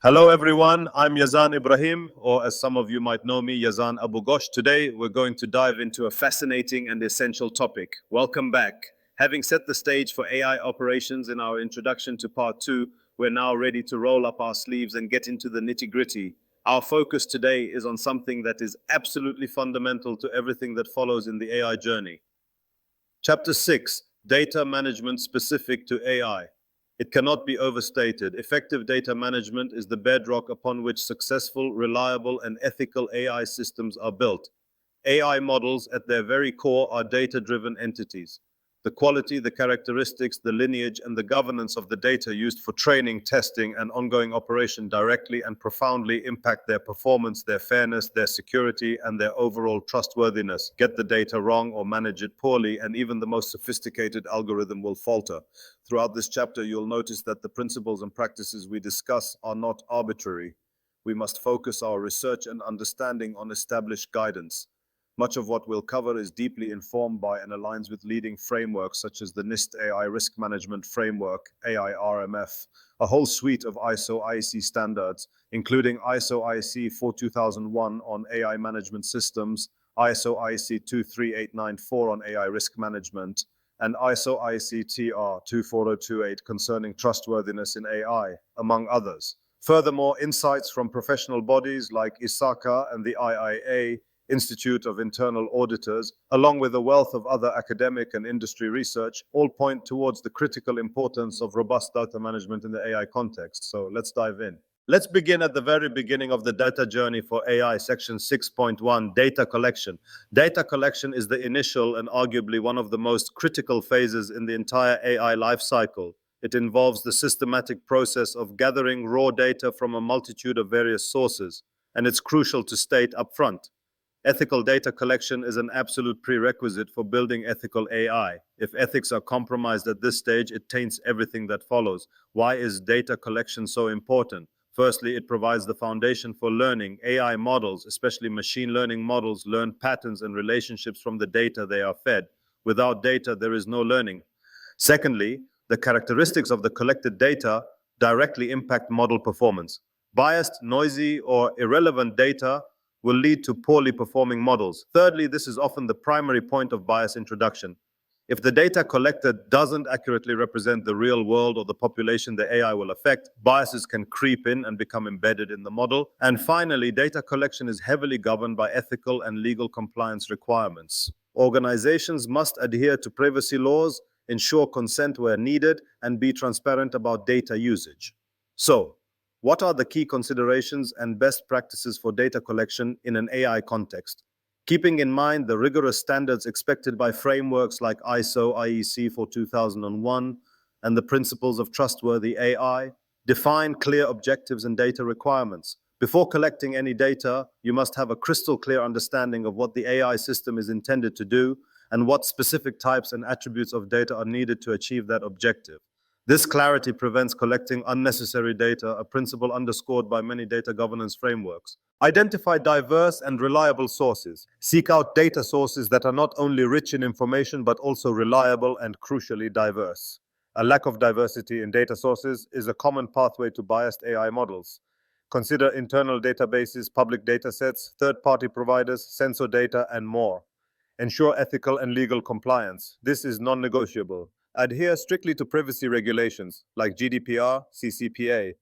Hello everyone, I'm Yazan Ibrahim, or as some of you might know me, Yazan Abu Ghosh. Today we're going to dive into a fascinating and essential topic. Welcome back. Having set the stage for AI operations in our introduction to part 2, we're now ready to roll up our sleeves and get into the nitty-gritty. Our focus today is on something that is absolutely fundamental to everything that follows in the AI journey. Chapter 6, Data Management Specific to AI. It cannot be overstated. Effective data management is the bedrock upon which successful, reliable, and ethical AI systems are built. AI models, at their very core, are data-driven entities. The quality, the characteristics, the lineage, and the governance of the data used for training, testing, and ongoing operation directly and profoundly impact their performance, their fairness, their security, and their overall trustworthiness. Get the data wrong or manage it poorly, and even the most sophisticated algorithm will falter. Throughout this chapter, you'll notice that the principles and practices we discuss are not arbitrary. We must focus our research and understanding on established guidance. Much of what we'll cover is deeply informed by and aligns with leading frameworks such as the NIST AI Risk Management Framework, AI RMF, a whole suite of ISO IEC standards, including ISO IEC 42001 on AI management systems, ISO IEC 23894 on AI risk management, and ISO IEC TR 24028 concerning trustworthiness in AI, among others. Furthermore, insights from professional bodies like ISACA and the AAIA Institute of Internal Auditors, along with a wealth of other academic and industry research, all point towards the critical importance of robust data management in the AI context. So let's dive in. Let's begin at the very beginning of the data journey for AI, section 6.1, data collection. Data collection is the initial and arguably one of the most critical phases in the entire AI lifecycle. It involves the systematic process of gathering raw data from a multitude of various sources, and it's crucial to state upfront. Ethical data collection is an absolute prerequisite for building ethical AI. If ethics are compromised at this stage, it taints everything that follows. Why is data collection so important? Firstly, it provides the foundation for learning. AI models, especially machine learning models, learn patterns and relationships from the data they are fed. Without data, there is no learning. Secondly, the characteristics of the collected data directly impact model performance. Biased, noisy, or irrelevant data will lead to poorly performing models. Thirdly, this is often the primary point of bias introduction. If the data collected doesn't accurately represent the real world or the population the AI will affect, biases can creep in and become embedded in the model. And finally, data collection is heavily governed by ethical and legal compliance requirements. Organizations must adhere to privacy laws, ensure consent where needed, and be transparent about data usage. So, what are the key considerations and best practices for data collection in an AI context? Keeping in mind the rigorous standards expected by frameworks like ISO IEC 42001 and the principles of trustworthy AI, define clear objectives and data requirements. Before collecting any data, you must have a crystal clear understanding of what the AI system is intended to do and what specific types and attributes of data are needed to achieve that objective. This clarity prevents collecting unnecessary data, a principle underscored by many data governance frameworks. Identify diverse and reliable sources. Seek out data sources that are not only rich in information but also reliable and crucially diverse. A lack of diversity in data sources is a common pathway to biased AI models. Consider internal databases, public datasets, third-party providers, sensor data, and more. Ensure ethical and legal compliance. This is non-negotiable. Adhere strictly to privacy regulations like GDPR, CCPA.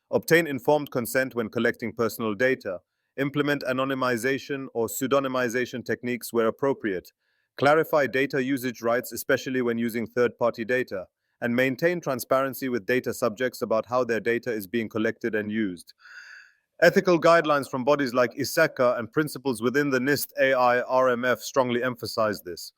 Obtain informed consent when collecting personal data. Implement anonymization or pseudonymization techniques where appropriate. Clarify data usage rights, especially when using third-party data. And maintain transparency with data subjects about how their data is being collected and used. Ethical guidelines from bodies like ISACA and principles within the NIST AI RMF strongly emphasize this.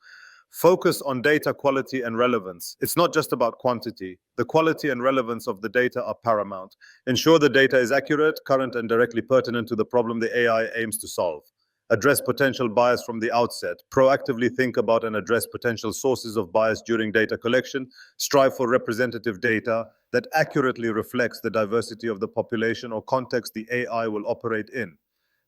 Focus on data quality and relevance. It's not just about quantity. The quality and relevance of the data are paramount. Ensure the data is accurate, current, and directly pertinent to the problem the AI aims to solve. Address potential bias from the outset. Proactively think about and address potential sources of bias during data collection. Strive for representative data that accurately reflects the diversity of the population or context the AI will operate in.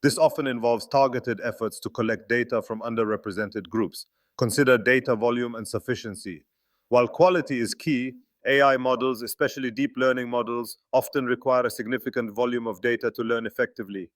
This often involves targeted efforts to collect data from underrepresented groups. Consider data volume and sufficiency. While quality is key, AI models, especially deep learning models, often require a significant volume of data to learn effectively.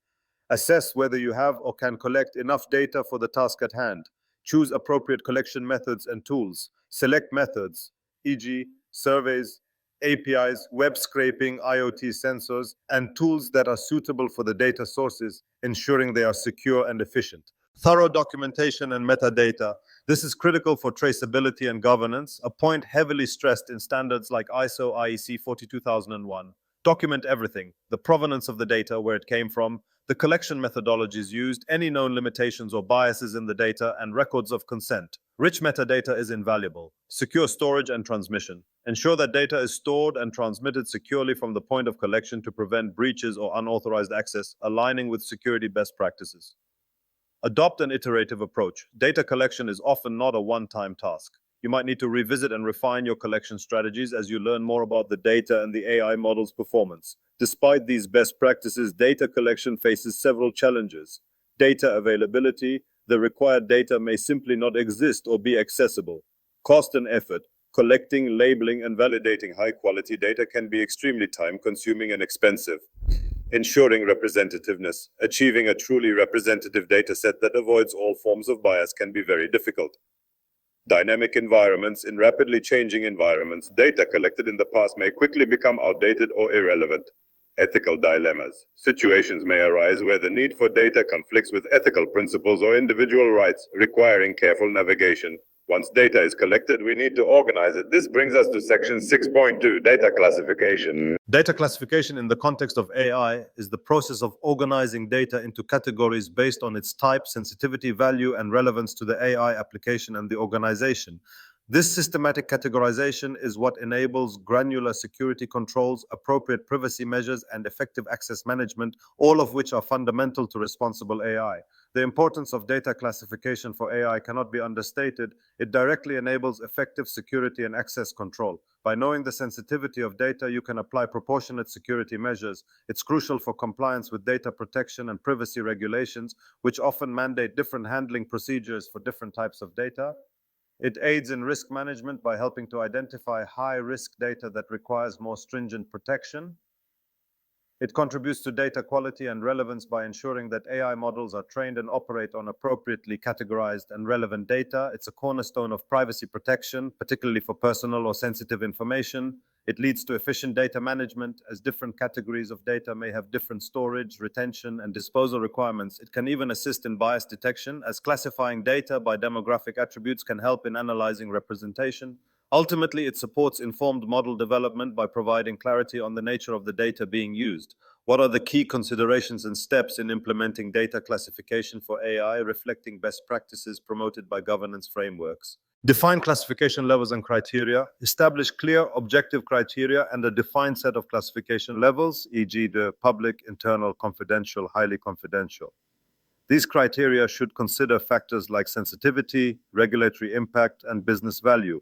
Assess whether you have or can collect enough data for the task at hand. Choose appropriate collection methods and tools. Select methods, e.g., surveys, APIs, web scraping, IoT sensors, and tools that are suitable for the data sources, ensuring they are secure and efficient. Thorough documentation and metadata. This is critical for traceability and governance, a point heavily stressed in standards like ISO IEC 42001. Document everything: the provenance of the data, where it came from, the collection methodologies used, any known limitations or biases in the data, and records of consent. Rich metadata is invaluable. Secure storage and transmission. Ensure that data is stored and transmitted securely from the point of collection to prevent breaches or unauthorized access, aligning with security best practices. Adopt an iterative approach. Data collection is often not a one-time task. You might need to revisit and refine your collection strategies as you learn more about the data and the AI model's performance. Despite these best practices, data collection faces several challenges. Data availability: the required data may simply not exist or be accessible. Cost and effort: collecting, labeling, and validating high-quality data can be extremely time-consuming and expensive. Ensuring representativeness: achieving a truly representative data set that avoids all forms of bias can be very difficult. Dynamic environments: in rapidly changing environments, data collected in the past may quickly become outdated or irrelevant. Ethical dilemmas: situations may arise where the need for data conflicts with ethical principles or individual rights, requiring careful navigation. Once data is collected, we need to organize it. This brings us to section 6.2, data classification. Data classification in the context of AI is the process of organizing data into categories based on its type, sensitivity, value, and relevance to the AI application and the organization. This systematic categorization is what enables granular security controls, appropriate privacy measures, and effective access management, all of which are fundamental to responsible AI. The importance of data classification for AI cannot be understated. It directly enables effective security and access control. By knowing the sensitivity of data, you can apply proportionate security measures. It's crucial for compliance with data protection and privacy regulations, which often mandate different handling procedures for different types of data. It aids in risk management by helping to identify high-risk data that requires more stringent protection. It contributes to data quality and relevance by ensuring that AI models are trained and operate on appropriately categorized and relevant data. It's a cornerstone of privacy protection, particularly for personal or sensitive information. It leads to efficient data management, as different categories of data may have different storage, retention, and disposal requirements. It can even assist in bias detection, as classifying data by demographic attributes can help in analyzing representation. Ultimately, it supports informed model development by providing clarity on the nature of the data being used. What are the key considerations and steps in implementing data classification for AI, reflecting best practices promoted by governance frameworks? Define classification levels and criteria. Establish clear, objective criteria and a defined set of classification levels, e.g., the public, internal, confidential, highly confidential. These criteria should consider factors like sensitivity, regulatory impact, and business value.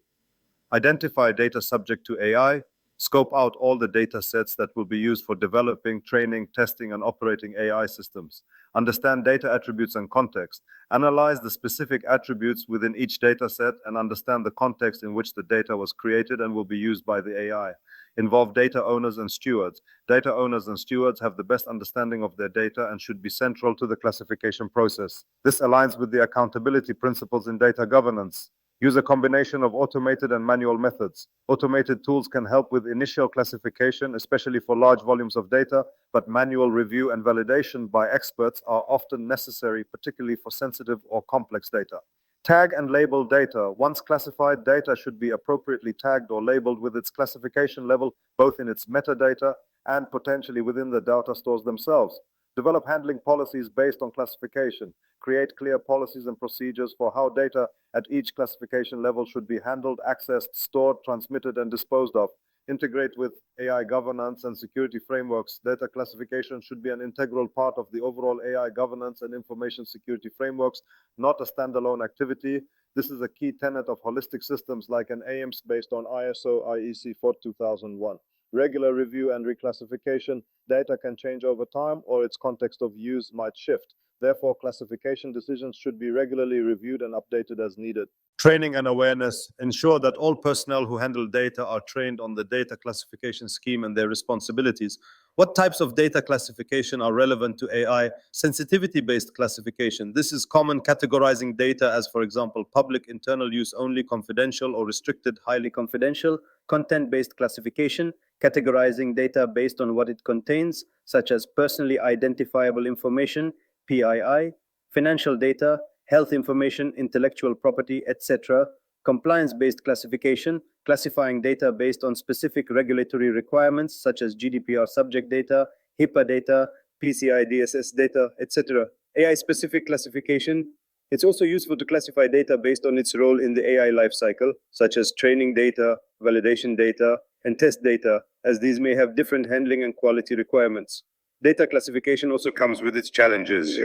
Identify data subject to AI. Scope out all the data sets that will be used for developing, training, testing, and operating AI systems. Understand data attributes and context. Analyze the specific attributes within each data set and understand the context in which the data was created and will be used by the AI. Involve data owners and stewards. Data owners and stewards have the best understanding of their data and should be central to the classification process. This aligns with the accountability principles in data governance. Use a combination of automated and manual methods. Automated tools can help with initial classification, especially for large volumes of data, but manual review and validation by experts are often necessary, particularly for sensitive or complex data. Tag and label data. Once classified, data should be appropriately tagged or labeled with its classification level, both in its metadata and potentially within the data stores themselves. Develop handling policies based on classification. Create clear policies and procedures for how data at each classification level should be handled, accessed, stored, transmitted, and disposed of. Integrate with AI governance and security frameworks. Data classification should be an integral part of the overall AI governance and information security frameworks, not a standalone activity. This is a key tenet of holistic systems like an AIMS based on ISO IEC 42001. Regular review and reclassification. Data can change over time or its context of use might shift. Therefore, classification decisions should be regularly reviewed and updated as needed. Training and awareness. Ensure that all personnel who handle data are trained on the data classification scheme and their responsibilities. What types of data classification are relevant to AI? Sensitivity-based classification. This is common, categorizing data as, for example, public, internal use only, confidential or restricted, highly confidential. Content-based classification, categorizing data based on what it contains, such as personally identifiable information, PII, financial data, health information, intellectual property, etc. Compliance-based classification, classifying data based on specific regulatory requirements such as GDPR subject data, HIPAA data, PCI DSS data, etc. AI-specific classification. It's also useful to classify data based on its role in the AI lifecycle, such as training data, validation data, and test data, as these may have different handling and quality requirements. Data classification also comes with its challenges,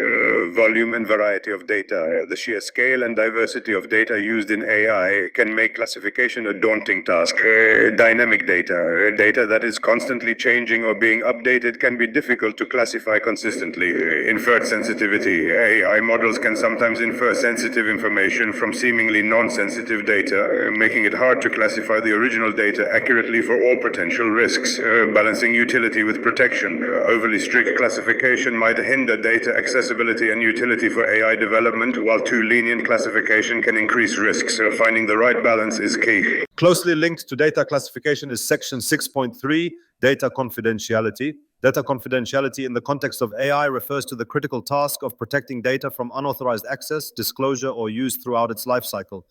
volume and variety of data. The sheer scale and diversity of data used in AI can make classification a daunting task. Dynamic data that is constantly changing or being updated can be difficult to classify consistently. Inferred sensitivity. AI models can sometimes infer sensitive information from seemingly non-sensitive data, making it hard to classify the original data accurately for all potential risks. Balancing utility with protection. Overly strict classification might hinder data accessibility and utility for AI development, while too lenient classification can increase risks. Finding the right balance is key. Closely linked to data classification is Section 6.3, Data Confidentiality. Data confidentiality in the context of AI refers to the critical task of protecting data from unauthorized access, disclosure, or use throughout its lifecycle.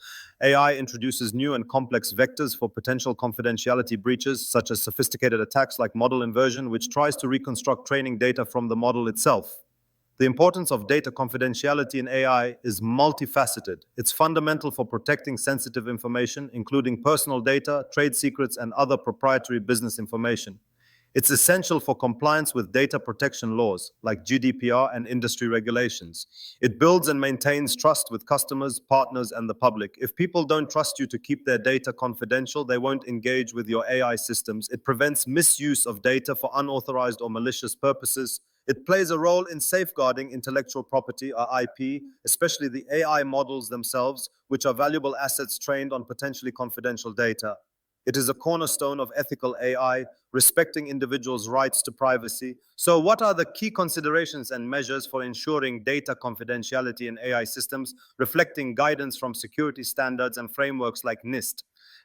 AI introduces new and complex vectors for potential confidentiality breaches, such as sophisticated attacks like model inversion, which tries to reconstruct training data from the model itself. The importance of data confidentiality in AI is multifaceted. It's fundamental for protecting sensitive information, including personal data, trade secrets, and other proprietary business information. It's essential for compliance with data protection laws like GDPR and industry regulations. It builds and maintains trust with customers, partners, and the public. If people don't trust you to keep their data confidential, they won't engage with your AI systems. It prevents misuse of data for unauthorized or malicious purposes. It plays a role in safeguarding intellectual property, or IP, especially the AI models themselves, which are valuable assets trained on potentially confidential data. It is a cornerstone of ethical AI, respecting individuals' rights to privacy. So, what are the key considerations and measures for ensuring data confidentiality in AI systems, reflecting guidance from security standards and frameworks like NIST?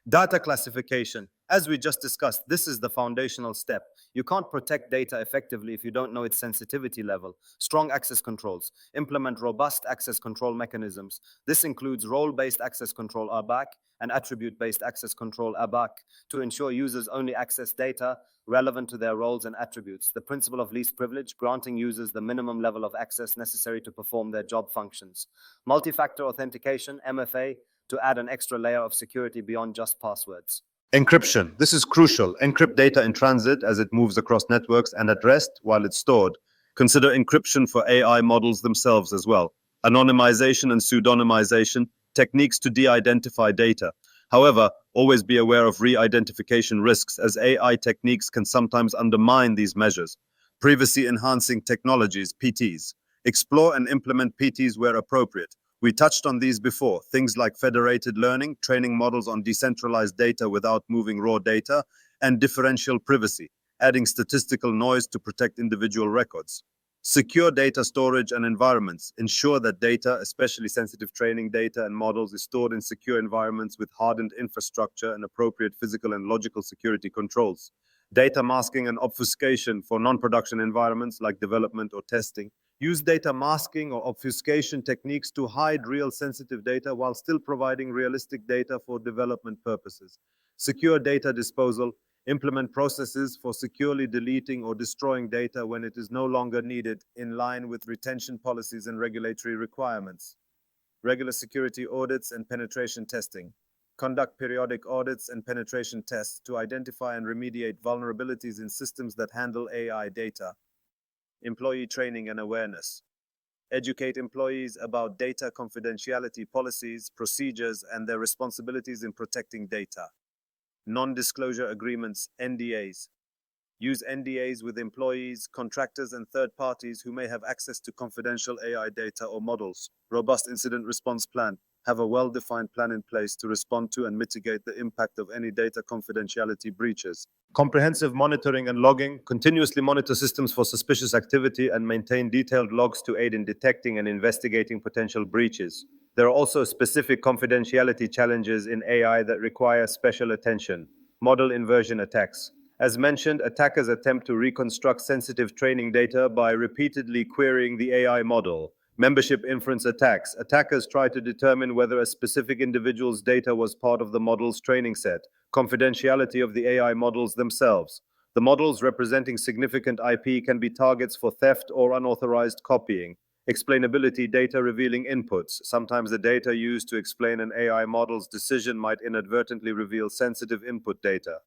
Data classification. As we just discussed, this is the foundational step. You can't protect data effectively if you don't know its sensitivity level. Strong access controls. Implement robust access control mechanisms. This includes role-based access control (RBAC) and attribute-based access control (ABAC) to ensure users only access data relevant to their roles and attributes. The principle of least privilege, granting users the minimum level of access necessary to perform their job functions. Multi-factor authentication, MFA, to add an extra layer of security beyond just passwords. Encryption. This is crucial. Encrypt data in transit as it moves across networks and at rest while it's stored. Consider encryption for AI models themselves as well. Anonymization and pseudonymization, techniques to de-identify data. However, always be aware of re-identification risks, as AI techniques can sometimes undermine these measures. Privacy-enhancing technologies, PTs. Explore and implement PTs where appropriate. We touched on these before, things like federated learning, training models on decentralized data without moving raw data, and differential privacy, adding statistical noise to protect individual records. Secure data storage and environments. Ensure that data, especially sensitive training data and models, is stored in secure environments with hardened infrastructure and appropriate physical and logical security controls. Data masking and obfuscation for non-production environments like development or testing. Use data masking or obfuscation techniques to hide real sensitive data while still providing realistic data for development purposes. Secure data disposal. Implement processes for securely deleting or destroying data when it is no longer needed, in line with retention policies and regulatory requirements. Regular security audits and penetration testing. Conduct periodic audits and penetration tests to identify and remediate vulnerabilities in systems that handle AI data. Employee training and awareness. Educate employees about data confidentiality policies, procedures, and their responsibilities in protecting data. Non-disclosure agreements, NDAs. Use NDAs with employees, contractors, and third parties who may have access to confidential AI data or models. Robust incident response plan. Have a well-defined plan in place to respond to and mitigate the impact of any data confidentiality breaches. Comprehensive monitoring and logging. Continuously monitor systems for suspicious activity and maintain detailed logs to aid in detecting and investigating potential breaches. There are also specific confidentiality challenges in AI that require special attention. Model inversion attacks. As mentioned, attackers attempt to reconstruct sensitive training data by repeatedly querying the AI model. Membership inference attacks. Attackers try to determine whether a specific individual's data was part of the model's training set. Confidentiality of the AI models themselves. The models representing significant IP can be targets for theft or unauthorized copying. Explainability data revealing inputs. Sometimes the data used to explain an AI model's decision might inadvertently reveal sensitive input data.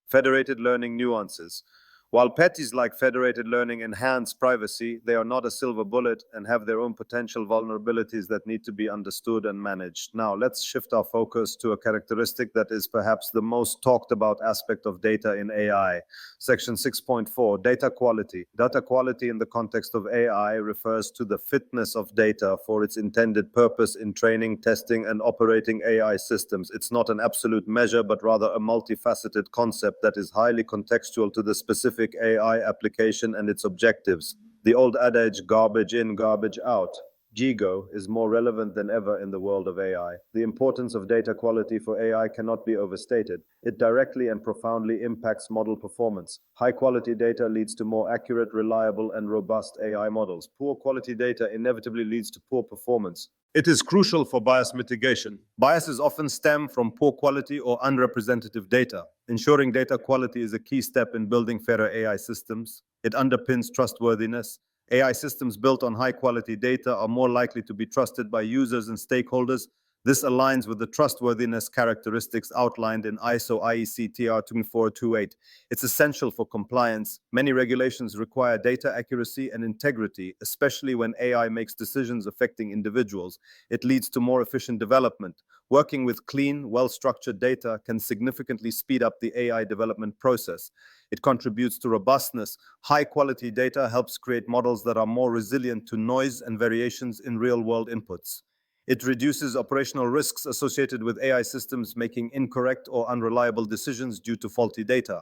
Federated learning nuances. While PETIs like federated learning enhance privacy, they are not a silver bullet and have their own potential vulnerabilities that need to be understood and managed. Now, let's shift our focus to a characteristic that is perhaps the most talked about aspect of data in AI. Section 6.4, data quality. Data quality in the context of AI refers to the fitness of data for its intended purpose in training, testing, and operating AI systems. It's not an absolute measure, but rather a multifaceted concept that is highly contextual to the specific AI application and its objectives. The old adage, garbage in, garbage out, GIGO, is more relevant than ever in the world of AI. The importance of data quality for AI cannot be overstated. It directly and profoundly impacts model performance. High-quality data leads to more accurate, reliable, and robust AI models. Poor quality data inevitably leads to poor performance. It is crucial for bias mitigation. Biases often stem from poor quality or unrepresentative data. Ensuring data quality is a key step in building fairer AI systems. It underpins trustworthiness. AI systems built on high-quality data are more likely to be trusted by users and stakeholders. This aligns with the trustworthiness characteristics outlined in ISO IEC TR 2428. It's essential for compliance. Many regulations require data accuracy and integrity, especially when AI makes decisions affecting individuals. It leads to more efficient development. Working with clean, well-structured data can significantly speed up the AI development process. It contributes to robustness. High-quality data helps create models that are more resilient to noise and variations in real-world inputs. It reduces operational risks associated with AI systems making incorrect or unreliable decisions due to faulty data.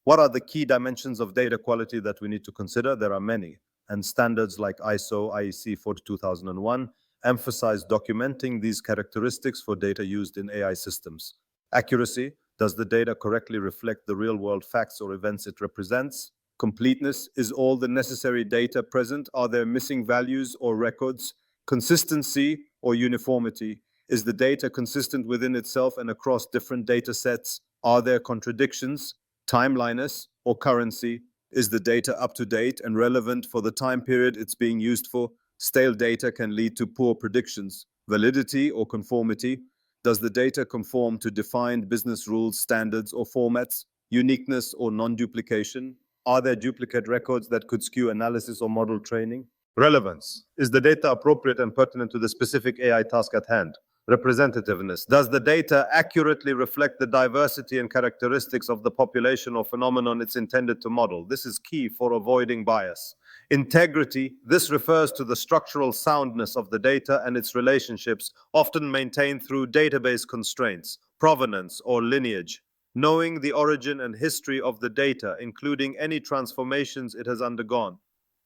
What are the key dimensions of data quality that we need to consider? There are many, and standards like ISO IEC 42001 emphasize documenting these characteristics for data used in AI systems. Accuracy. Does the data correctly reflect the real-world facts or events it represents? Completeness. Is all the necessary data present? Are there missing values or records? Consistency or uniformity. Is the data consistent within itself and across different data sets? Are there contradictions? Timeliness or currency. Is the data up to date and relevant for the time period it's being used for? Stale data can lead to poor predictions. Validity or conformity. Does the data conform to defined business rules, standards, or formats? Uniqueness or non-duplication. Are there duplicate records that could skew analysis or model training? Relevance. Is the data appropriate and pertinent to the specific AI task at hand? Representativeness. Does the data accurately reflect the diversity and characteristics of the population or phenomenon it's intended to model? This is key for avoiding bias. Integrity. This refers to the structural soundness of the data and its relationships, often maintained through database constraints, provenance, or lineage. Knowing the origin and history of the data, including any transformations it has undergone.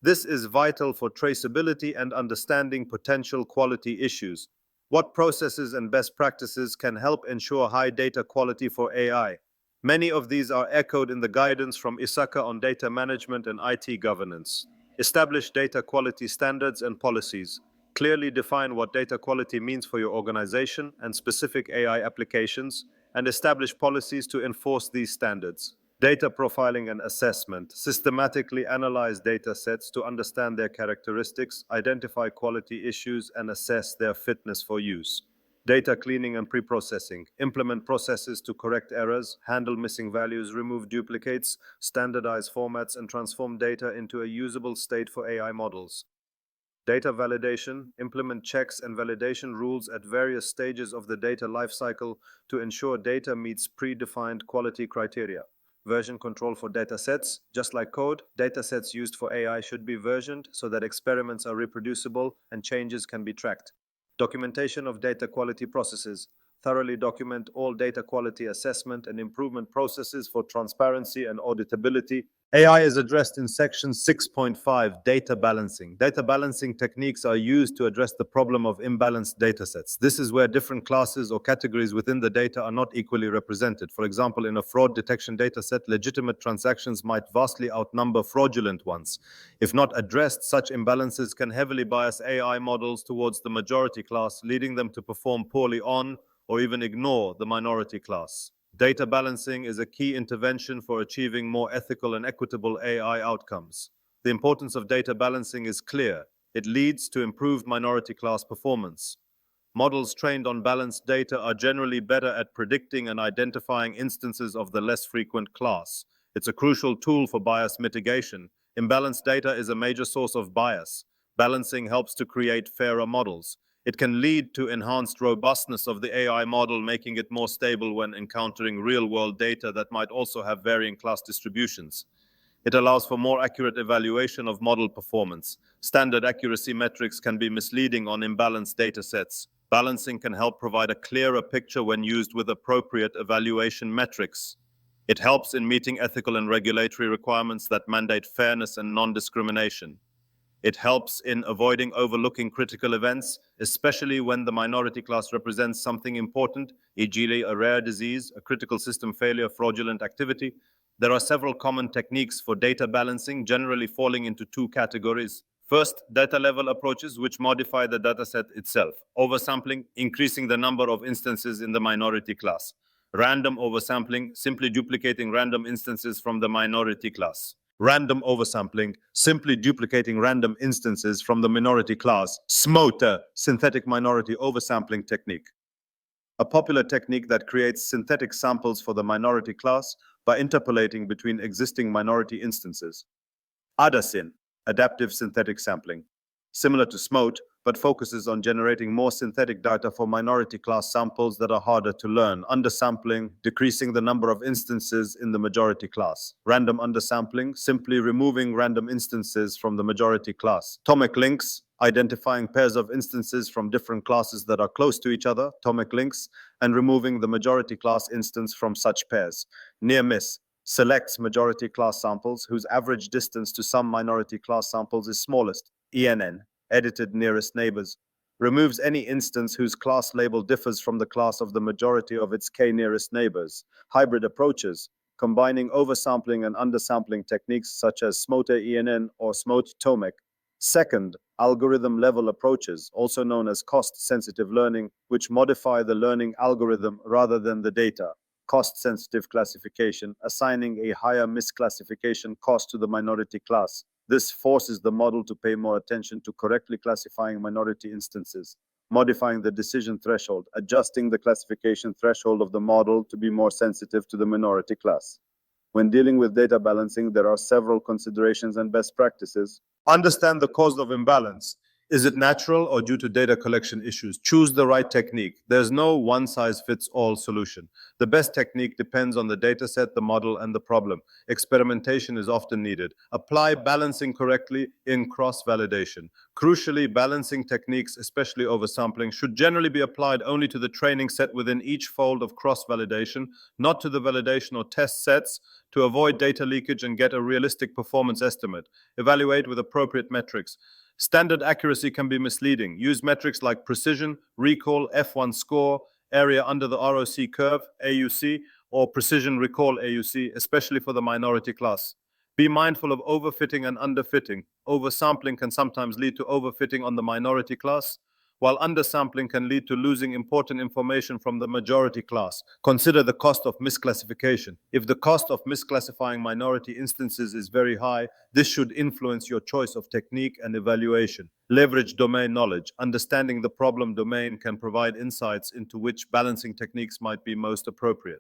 This is vital for traceability and understanding potential quality issues. What processes and best practices can help ensure high data quality for AI? Many of these are echoed in the guidance from ISACA on data management and IT governance. Establish data quality standards and policies. Clearly define what data quality means for your organization and specific AI applications, and establish policies to enforce these standards. Data profiling and assessment. Systematically analyze data sets to understand their characteristics, identify quality issues, and assess their fitness for use. Data cleaning and pre-processing. Implement processes to correct errors, handle missing values, remove duplicates, standardize formats, and transform data into a usable state for AI models. Data validation. Implement checks and validation rules at various stages of the data lifecycle to ensure data meets predefined quality criteria. Version control for datasets. Just like code, datasets used for AI should be versioned so that experiments are reproducible and changes can be tracked. Documentation of data quality processes. Thoroughly document all data quality assessment and improvement processes for transparency and auditability. AI is addressed in section 6.5, data balancing. Data balancing techniques are used to address the problem of imbalanced datasets. This is where different classes or categories within the data are not equally represented. For example, in a fraud detection dataset, legitimate transactions might vastly outnumber fraudulent ones. If not addressed, such imbalances can heavily bias AI models towards the majority class, leading them to perform poorly on or even ignore the minority class. Data balancing is a key intervention for achieving more ethical and equitable AI outcomes. The importance of data balancing is clear. It leads to improved minority class performance. Models trained on balanced data are generally better at predicting and identifying instances of the less frequent class. It's a crucial tool for bias mitigation. Imbalanced data is a major source of bias. Balancing helps to create fairer models. It can lead to enhanced robustness of the AI model, making it more stable when encountering real-world data that might also have varying class distributions. It allows for more accurate evaluation of model performance. Standard accuracy metrics can be misleading on imbalanced data sets. Balancing can help provide a clearer picture when used with appropriate evaluation metrics. It helps in meeting ethical and regulatory requirements that mandate fairness and non-discrimination. It helps in avoiding overlooking critical events, especially when the minority class represents something important, e.g. a rare disease, a critical system failure, fraudulent activity. There are several common techniques for data balancing, generally falling into two categories. First, data level approaches, which modify the dataset itself. Oversampling, increasing the number of instances in the minority class. Random oversampling, simply duplicating random instances from the minority class. Random oversampling, simply duplicating random instances from the minority class. SMOTA, synthetic minority oversampling technique. A popular technique that creates synthetic samples for the minority class by interpolating between existing minority instances. ADASYN, adaptive synthetic sampling. Similar to SMOTE, but focuses on generating more synthetic data for minority class samples that are harder to learn. Undersampling, decreasing the number of instances in the majority class. Random undersampling, simply removing random instances from the majority class. Atomic links, identifying pairs of instances from different classes that are close to each other, atomic links, and removing the majority class instance from such pairs. Near miss, selects majority class samples whose average distance to some minority class samples is smallest, ENN, edited nearest neighbors, removes any instance whose class label differs from the class of the majority of its k nearest neighbors. Hybrid approaches, combining oversampling and undersampling techniques such as SMOTA ENN or SMOTE TOMIC. Second, algorithm level approaches, also known as cost-sensitive learning, which modify the learning algorithm rather than the data. Cost-sensitive classification, assigning a higher misclassification cost to the minority class. This forces the model to pay more attention to correctly classifying minority instances. Modifying the decision threshold, adjusting the classification threshold of the model to be more sensitive to the minority class. When dealing with data balancing, there are several considerations and best practices. Understand the cause of imbalance. Is it natural or due to data collection issues? Choose the right technique. There's no one-size-fits-all solution. The best technique depends on the dataset, the model, and the problem. Experimentation is often needed. Apply balancing correctly in cross-validation. Crucially, balancing techniques, especially oversampling, should generally be applied only to the training set within each fold of cross-validation, not to the validation or test sets, to avoid data leakage and get a realistic performance estimate. Evaluate with appropriate metrics. Standard accuracy can be misleading. Use metrics like precision, recall, F1 score, area under the ROC curve, AUC, or precision recall AUC, especially for the minority class. Be mindful of overfitting and underfitting. Oversampling can sometimes lead to overfitting on the minority class, while undersampling can lead to losing important information from the majority class. Consider the cost of misclassification. If the cost of misclassifying minority instances is very high, this should influence your choice of technique and evaluation. Leverage domain knowledge. Understanding the problem domain can provide insights into which balancing techniques might be most appropriate.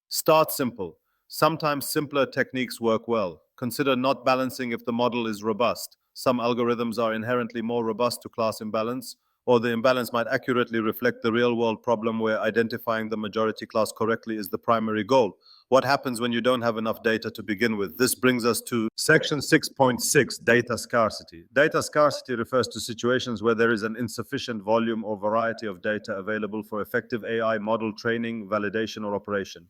Start simple. Sometimes simpler techniques work well. Consider not balancing if the model is robust. Some algorithms are inherently more robust to class imbalance, or the imbalance might accurately reflect the real-world problem where identifying the majority class correctly is the primary goal. What happens when you don't have enough data to begin with? This brings us to section 6.6, data scarcity. Data scarcity refers to situations where there is an insufficient volume or variety of data available for effective AI model training, validation, or operation.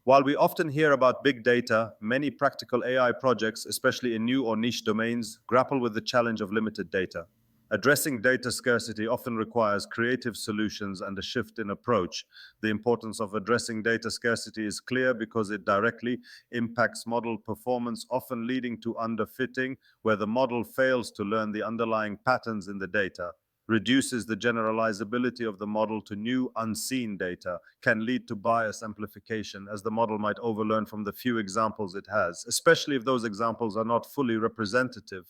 While we often hear about big data, many practical AI projects, especially in new or niche domains, grapple with the challenge of limited data. Addressing data scarcity often requires creative solutions and a shift in approach. The importance of addressing data scarcity is clear because it directly impacts model performance, often leading to underfitting, where the model fails to learn the underlying patterns in the data, reduces the generalizability of the model to new unseen data, can lead to bias amplification, as the model might overlearn from the few examples it has, especially if those examples are not fully representative.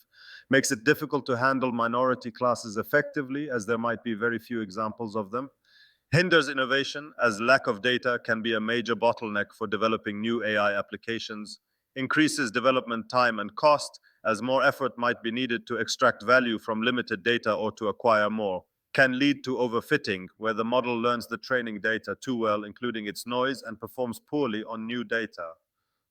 Makes it difficult to handle minority classes effectively, as there might be very few examples of them. Hinders innovation, as lack of data can be a major bottleneck for developing new AI applications. Increases development time and cost, as more effort might be needed to extract value from limited data or to acquire more. Can lead to overfitting, where the model learns the training data too well, including its noise, and performs poorly on new data.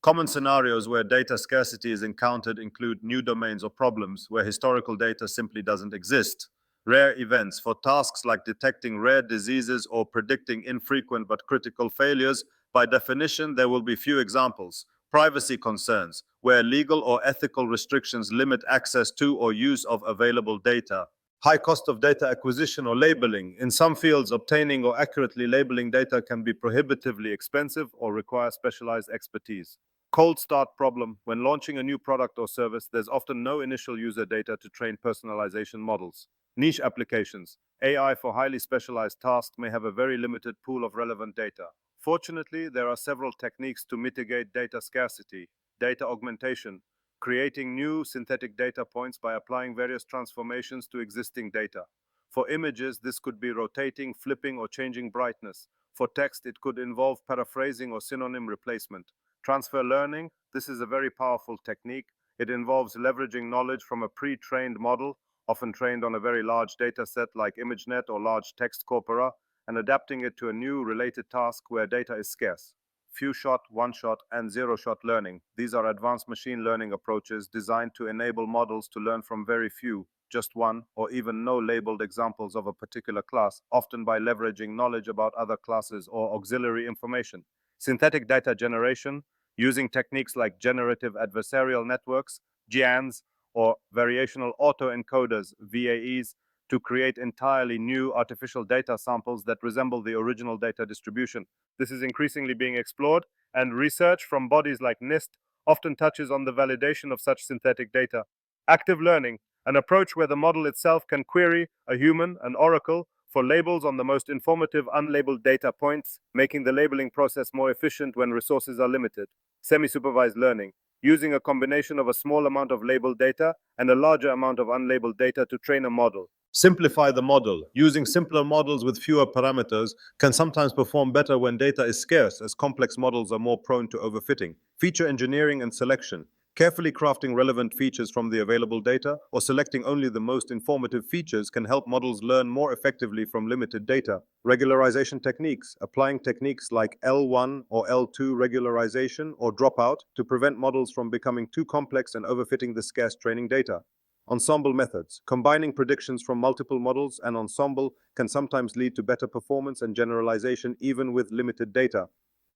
Common scenarios where data scarcity is encountered include new domains or problems where historical data simply doesn't exist. Rare events for tasks like detecting rare diseases or predicting infrequent but critical failures. By definition, there will be few examples. Privacy concerns, where legal or ethical restrictions limit access to or use of available data. High cost of data acquisition or labeling. In some fields, obtaining or accurately labeling data can be prohibitively expensive or require specialized expertise. Cold start problem. When launching a new product or service, there's often no initial user data to train personalization models. Niche applications. AI for highly specialized tasks may have a very limited pool of relevant data. Fortunately, there are several techniques to mitigate data scarcity. Data augmentation, creating new synthetic data points by applying various transformations to existing data. For images, this could be rotating, flipping, or changing brightness. For text, it could involve paraphrasing or synonym replacement. Transfer learning, this is a very powerful technique. It involves leveraging knowledge from a pre-trained model, often trained on a very large data set like ImageNet or large text corpora, and adapting it to a new related task where data is scarce. Few-shot, one-shot, and zero-shot learning. These are advanced machine learning approaches designed to enable models to learn from very few, just one, or even no labeled examples of a particular class, often by leveraging knowledge about other classes or auxiliary information. Synthetic data generation, using techniques like generative adversarial networks, GANs, or variational autoencoders, VAEs, to create entirely new artificial data samples that resemble the original data distribution. This is increasingly being explored, and research from bodies like NIST often touches on the validation of such synthetic data. Active learning, an approach where the model itself can query a human, an oracle, for labels on the most informative unlabeled data points, making the labeling process more efficient when resources are limited. Semi-supervised learning, using a combination of a small amount of labeled data and a larger amount of unlabeled data to train a model. Simplify the model. Using simpler models with fewer parameters can sometimes perform better when data is scarce, as complex models are more prone to overfitting. Feature engineering and selection. Carefully crafting relevant features from the available data or selecting only the most informative features can help models learn more effectively from limited data. Regularization techniques. Applying techniques like L1 or L2 regularization or dropout to prevent models from becoming too complex and overfitting the scarce training data. Ensemble methods. Combining predictions from multiple models and ensemble can sometimes lead to better performance and generalization even with limited data.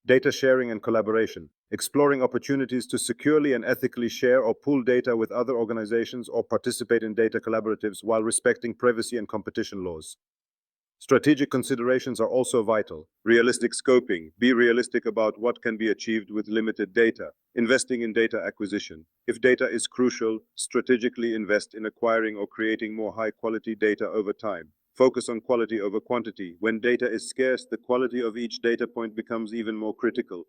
Data sharing and collaboration. Exploring opportunities to securely and ethically share or pool data with other organizations or participate in data collaboratives while respecting privacy and competition laws. Strategic considerations are also vital. Realistic scoping. Be realistic about what can be achieved with limited data. Investing in data acquisition. If data is crucial, strategically invest in acquiring or creating more high-quality data over time. Focus on quality over quantity. When data is scarce, the quality of each data point becomes even more critical.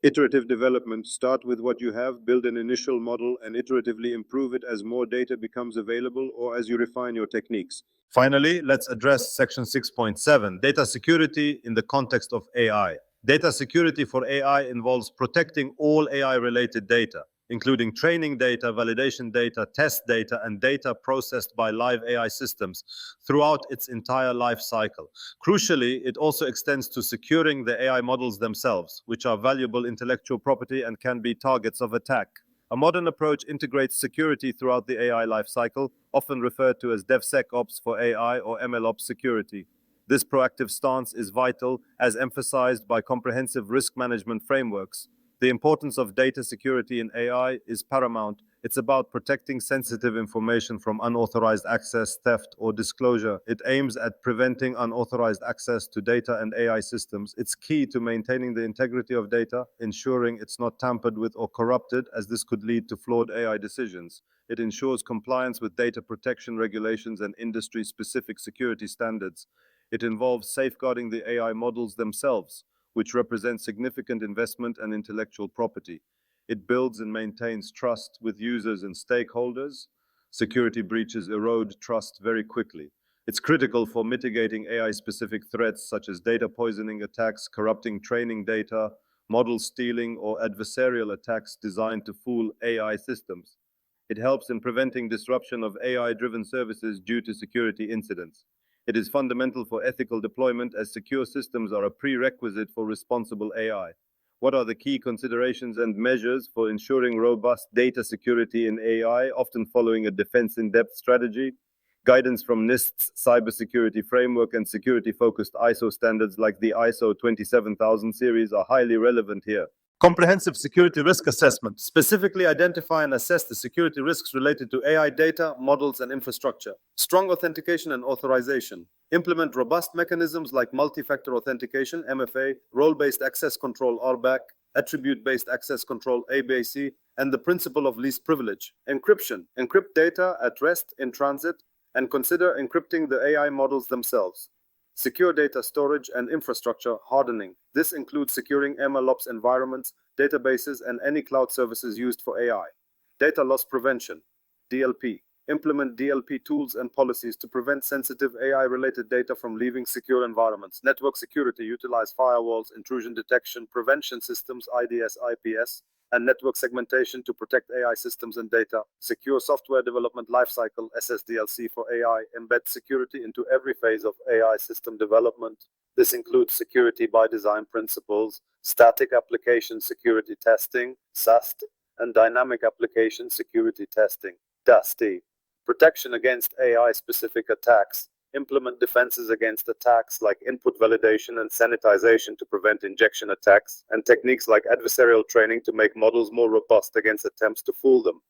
Iterative development. Start with what you have, build an initial model, and iteratively improve it as more data becomes available or as you refine your techniques. Finally, let's address section 6.7, data security in the context of AI. Data security for AI involves protecting all AI-related data, including training data, validation data, test data, and data processed by live AI systems throughout its entire life cycle. Crucially, it also extends to securing the AI models themselves, which are valuable intellectual property and can be targets of attack. A modern approach integrates security throughout the AI lifecycle, often referred to as DevSecOps for AI or MLOps security. This proactive stance is vital, as emphasized by comprehensive risk management frameworks. The importance of data security in AI is paramount. It's about protecting sensitive information from unauthorized access, theft, or disclosure. It aims at preventing unauthorized access to data and AI systems. It's key to maintaining the integrity of data, ensuring it's not tampered with or corrupted, as this could lead to flawed AI decisions. It ensures compliance with data protection regulations and industry-specific security standards. It involves safeguarding the AI models themselves, which represent significant investment and intellectual property. It builds and maintains trust with users and stakeholders. Security breaches erode trust very quickly. It's critical for mitigating AI-specific threats such as data poisoning attacks, corrupting training data, model stealing, or adversarial attacks designed to fool AI systems. It helps in preventing disruption of AI-driven services due to security incidents. It is fundamental for ethical deployment, as secure systems are a prerequisite for responsible AI. What are the key considerations and measures for ensuring robust data security in AI, often following a defense-in-depth strategy? Guidance from NIST's cybersecurity framework and security-focused ISO standards like the ISO 27000 series are highly relevant here. Comprehensive security risk assessment. Specifically identify and assess the security risks related to AI data, models, and infrastructure. Strong authentication and authorization. Implement robust mechanisms like multi-factor authentication, MFA, role-based access control, RBAC, attribute-based access control, ABAC, and the principle of least privilege. Encryption. Encrypt data at rest, in transit, and consider encrypting the AI models themselves. Secure data storage and infrastructure hardening. This includes securing MLOps environments, databases, and any cloud services used for AI. Data loss prevention, DLP. Implement DLP tools and policies to prevent sensitive AI-related data from leaving secure environments. Network security. Utilize firewalls, intrusion detection, prevention systems, IDS, IPS, and network segmentation to protect AI systems and data. Secure software development lifecycle, SSDLC for AI. Embed security into every phase of AI system development. This includes security by design principles, static application security testing, SAST, and dynamic application security testing, DAST. Protection against AI-specific attacks. Implement defenses against attacks like input validation and sanitization to prevent injection attacks, and techniques like adversarial training to make models more robust against attempts to fool them.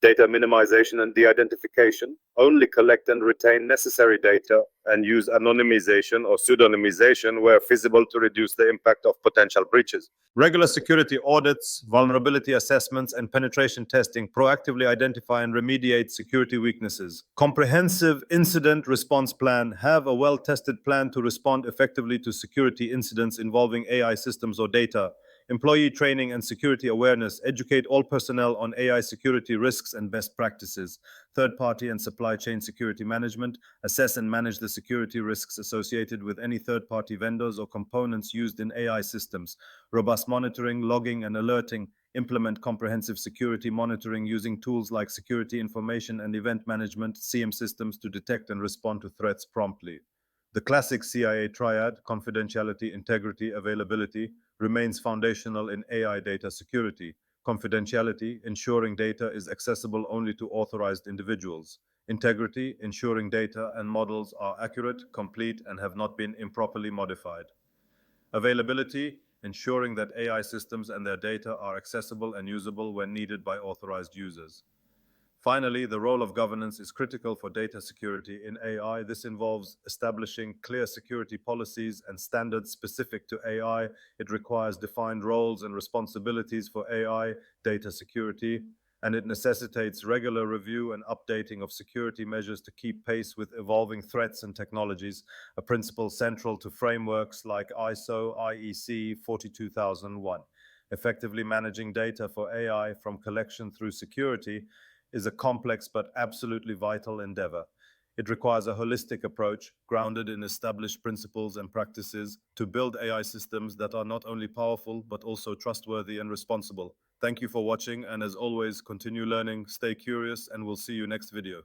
Data minimization and de-identification. Only collect and retain necessary data and use anonymization or pseudonymization where feasible to reduce the impact of potential breaches. Regular security audits, vulnerability assessments, and penetration testing proactively identify and remediate security weaknesses. Comprehensive incident response plan. Have a well-tested plan to respond effectively to security incidents involving AI systems or data. Employee training and security awareness. Educate all personnel on AI security risks and best practices. Third-party and supply chain security management. Assess and manage the security risks associated with any third-party vendors or components used in AI systems. Robust monitoring, logging, and alerting. Implement comprehensive security monitoring using tools like security information and event management, CM systems, to detect and respond to threats promptly. The classic CIA triad, confidentiality, integrity, availability, remains foundational in AI data security. Confidentiality, ensuring data is accessible only to authorized individuals. Integrity, ensuring data and models are accurate, complete, and have not been improperly modified. Availability, ensuring that AI systems and their data are accessible and usable when needed by authorized users. Finally, the role of governance is critical for data security in AI. This involves establishing clear security policies and standards specific to AI. It requires defined roles and responsibilities for AI data security, and it necessitates regular review and updating of security measures to keep pace with evolving threats and technologies, a principle central to frameworks like ISO IEC 42001. Effectively managing data for AI from collection through security is a complex but absolutely vital endeavor. It requires a holistic approach grounded in established principles and practices to build AI systems that are not only powerful but also trustworthy and responsible. Thank you for watching, and as always, continue learning, stay curious, and we'll see you next video.